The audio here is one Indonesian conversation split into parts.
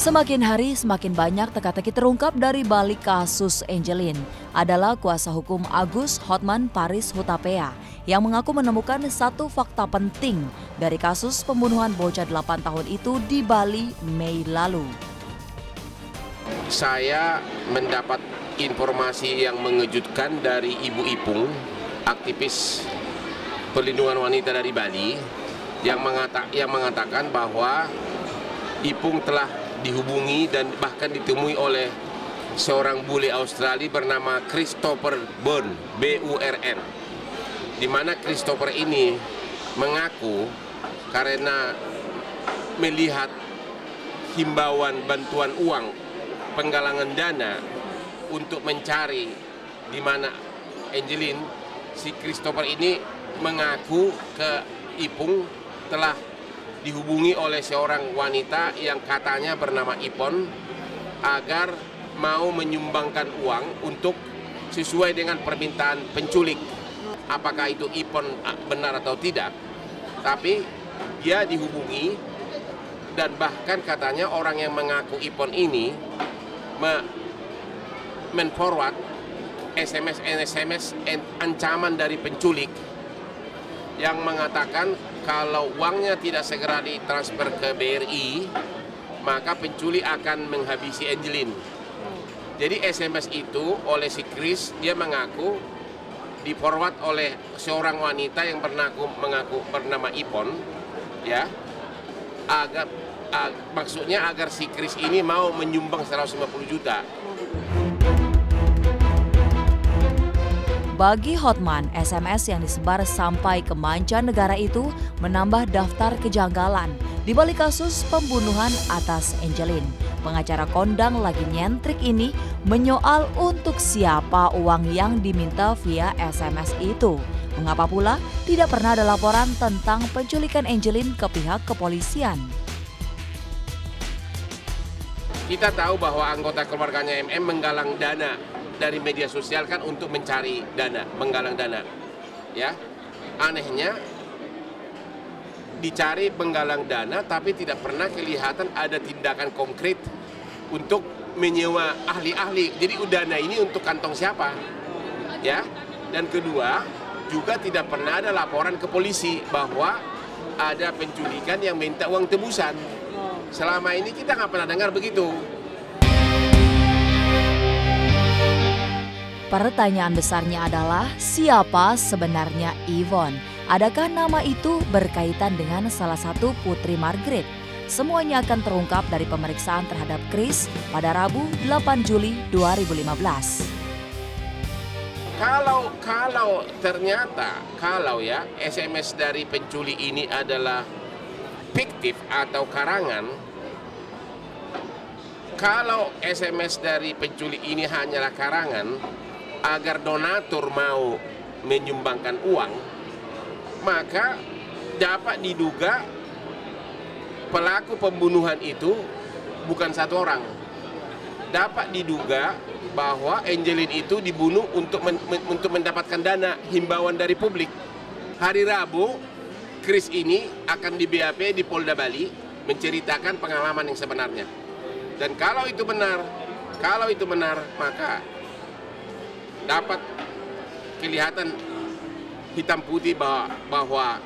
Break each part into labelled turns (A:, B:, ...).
A: Semakin hari semakin banyak teka-teki terungkap dari balik kasus Angelin. Adalah kuasa hukum Agus Hotman Paris Hutapea yang mengaku menemukan satu fakta penting dari kasus pembunuhan bocah 8 tahun itu di Bali Mei lalu.
B: Saya mendapat informasi yang mengejutkan dari Ibu Ipung, aktivis perlindungan wanita dari Bali, yang mengatakan bahwa Ipung telah dihubungi dan bahkan ditemui oleh seorang bule Australia bernama Christopher Burn, B-U-R-N, di mana Christopher ini mengaku karena melihat himbauan bantuan uang, penggalangan dana untuk mencari di mana Angelin, si Christopher ini mengaku ke Ipung telah dihubungi oleh seorang wanita yang katanya bernama Ipon agar mau menyumbangkan uang untuk sesuai dengan permintaan penculik. Apakah itu Ipon benar atau tidak? Tapi dia dihubungi dan bahkan katanya orang yang mengaku Ipon ini men-forward SMS ancaman dari penculik yang mengatakan kalau uangnya tidak segera ditransfer ke BRI, maka penculik akan menghabisi Angelin. Jadi SMS itu oleh si Chris, dia mengaku di-forward oleh seorang wanita yang mengaku bernama Ipon, ya, maksudnya agar si Chris ini mau menyumbang 150 juta.
A: Bagi Hotman, SMS yang disebar sampai ke mancanegara itu menambah daftar kejanggalan di balik kasus pembunuhan atas Angelin. Pengacara kondang lagi nyentrik ini menyoal untuk siapa uang yang diminta via SMS itu. Mengapa pula tidak pernah ada laporan tentang penculikan Angelin ke pihak kepolisian?
B: Kita tahu bahwa anggota keluarganya MM menggalang dana dari media sosial kan untuk mencari dana, menggalang dana. Ya. Anehnya dicari penggalang dana tapi tidak pernah kelihatan ada tindakan konkret untuk menyewa ahli-ahli. Jadi dana ini untuk kantong siapa? Ya. Dan kedua, juga tidak pernah ada laporan ke polisi bahwa ada penculikan yang minta uang tebusan. Selama ini kita nggak pernah dengar begitu.
A: Pertanyaan besarnya adalah siapa sebenarnya Yvonne? Adakah nama itu berkaitan dengan salah satu putri Margaret? Semuanya akan terungkap dari pemeriksaan terhadap Chris pada Rabu 8 Juli 2015.
B: Kalau ternyata ya SMS dari penculik ini adalah fiktif atau karangan, kalau SMS dari penculik ini hanyalah karangan agar donatur mau menyumbangkan uang, maka dapat diduga pelaku pembunuhan itu bukan satu orang. Dapat diduga bahwa Angelin itu dibunuh untuk mendapatkan dana himbauan dari publik. Hari Rabu, Chris ini akan di BAP di Polda Bali menceritakan pengalaman yang sebenarnya. Dan kalau itu benar, maka dapat kelihatan hitam putih bahwa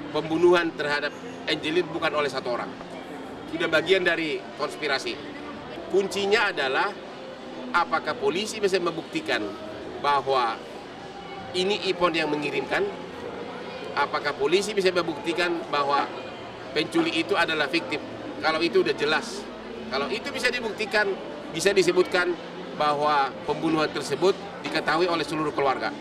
B: pembunuhan terhadap Angelin bukan oleh satu orang. Sudah bagian dari konspirasi. Kuncinya adalah apakah polisi bisa membuktikan bahwa ini Ipon yang mengirimkan? Apakah polisi bisa membuktikan bahwa penculik itu adalah fiktif? Kalau itu udah jelas. Kalau itu bisa dibuktikan, bisa disebutkan bahwa pembunuhan tersebut diketahui oleh seluruh keluarga.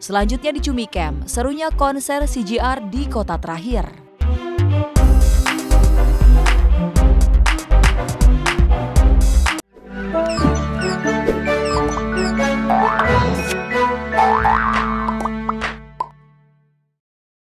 A: Selanjutnya di Cumi Camp, serunya konser CJR di kota terakhir.